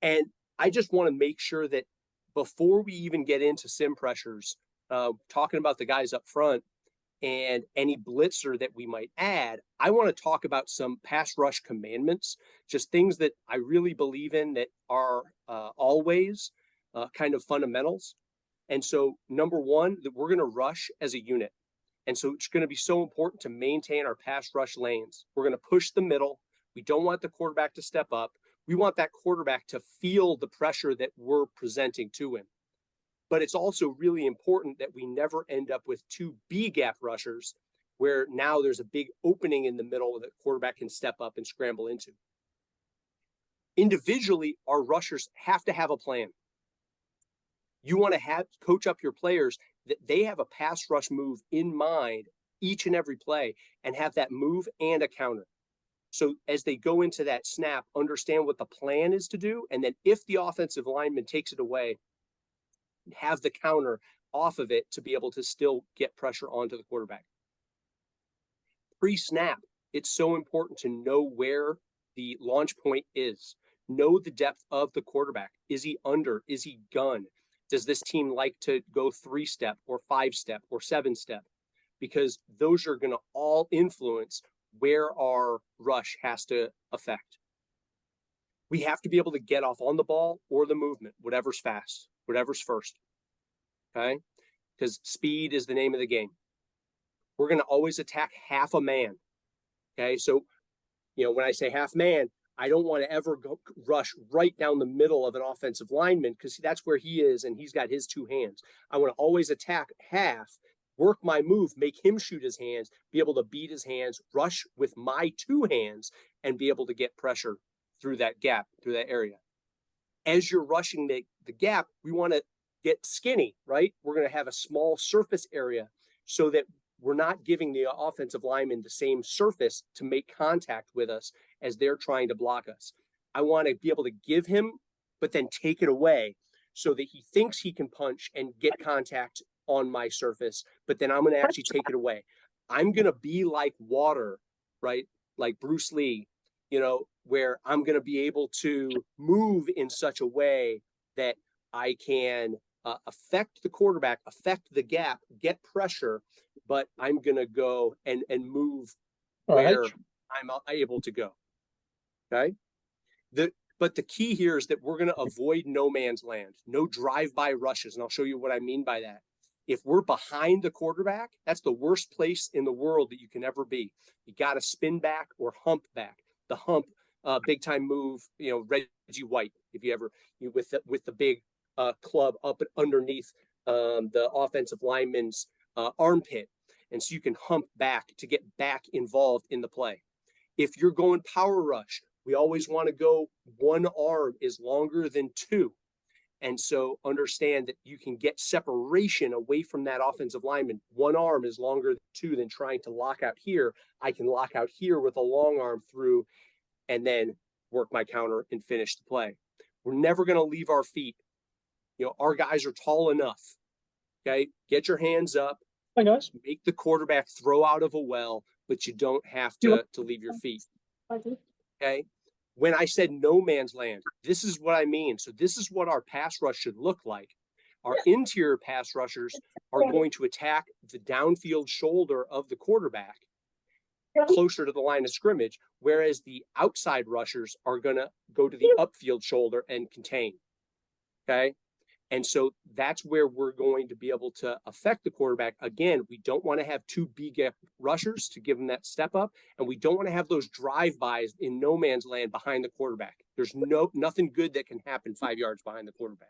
And I just want to make sure that before we even get into sim pressures, talking about the guys up front and any blitzer that we might add, I want to talk about some pass rush commandments, just things that I really believe in that are always kind of fundamentals. And so, number one, that we're going to rush as a unit. And so it's going to be so important to maintain our pass rush lanes. We're going to push the middle. We don't want the quarterback to step up. We want that quarterback to feel the pressure that we're presenting to him. But it's also really important that we never end up with two B gap rushers where now there's a big opening in the middle that quarterback can step up and scramble into. Individually, our rushers have to have a plan. You want to coach up your players that they have a pass rush move in mind each and every play and have that move and a counter. So as they go into that snap, understand what the plan is to do. And then if the offensive lineman takes it away, have the counter off of it to be able to still get pressure onto the quarterback. Pre-snap, it's so important to know where the launch point is. Know the depth of the quarterback. Is he under? Is he gun? Does this team like to go 3-step or 5-step or 7-step? Because those are going to all influence where our rush has to affect. We have to be able to get off on the ball or the movement, whatever's fast, whatever's first. Okay? Because speed is the name of the game. We're going to always attack half a man. Okay? So, when I say half man, I don't want to ever rush right down the middle of an offensive lineman because that's where he is and he's got his two hands. I want to always attack half, work my move, make him shoot his hands, be able to beat his hands, rush with my two hands, and be able to get pressure through that gap, through that area. As you're rushing the gap, we want to get skinny, right? We're going to have a small surface area so that we're not giving the offensive lineman the same surface to make contact with us as they're trying to block us. I want to be able to give him, but then take it away so that he thinks he can punch and get contact on my surface, but then I'm going to actually take it away. I'm going to be like water, right? Like Bruce Lee, where I'm going to be able to move in such a way that I can affect the quarterback, affect the gap, get pressure, but I'm going to go and move where I'm able to go. Okay. But the key here is that we're going to avoid no man's land, no drive-by rushes. And I'll show you what I mean by that. If we're behind the quarterback, that's the worst place in the world that you can ever be. You got to spin back or hump back. The hump, big time move, Reggie White, if you ever, with the big club up underneath the offensive lineman's armpit. And so you can hump back to get back involved in the play. If you're going power rush, we always want to go one arm is longer than two. And so understand that you can get separation away from that offensive lineman. One arm is longer than two than trying to lock out here. I can lock out here with a long arm through and then work my counter and finish the play. We're never going to leave our feet. Our guys are tall enough. Okay. Get your hands up. Hi, guys. Make the quarterback throw out of a well, but you don't have to leave your feet. Okay. When I said no man's land, this is what I mean. So this is what our pass rush should look like. Our interior pass rushers are going to attack the downfield shoulder of the quarterback closer to the line of scrimmage, whereas the outside rushers are going to go to the upfield shoulder and contain. Okay. And so that's where we're going to be able to affect the quarterback. Again, we don't want to have two B-gap rushers to give them that step up. And we don't want to have those drive-bys in no man's land behind the quarterback. There's nothing good that can happen 5 yards behind the quarterback.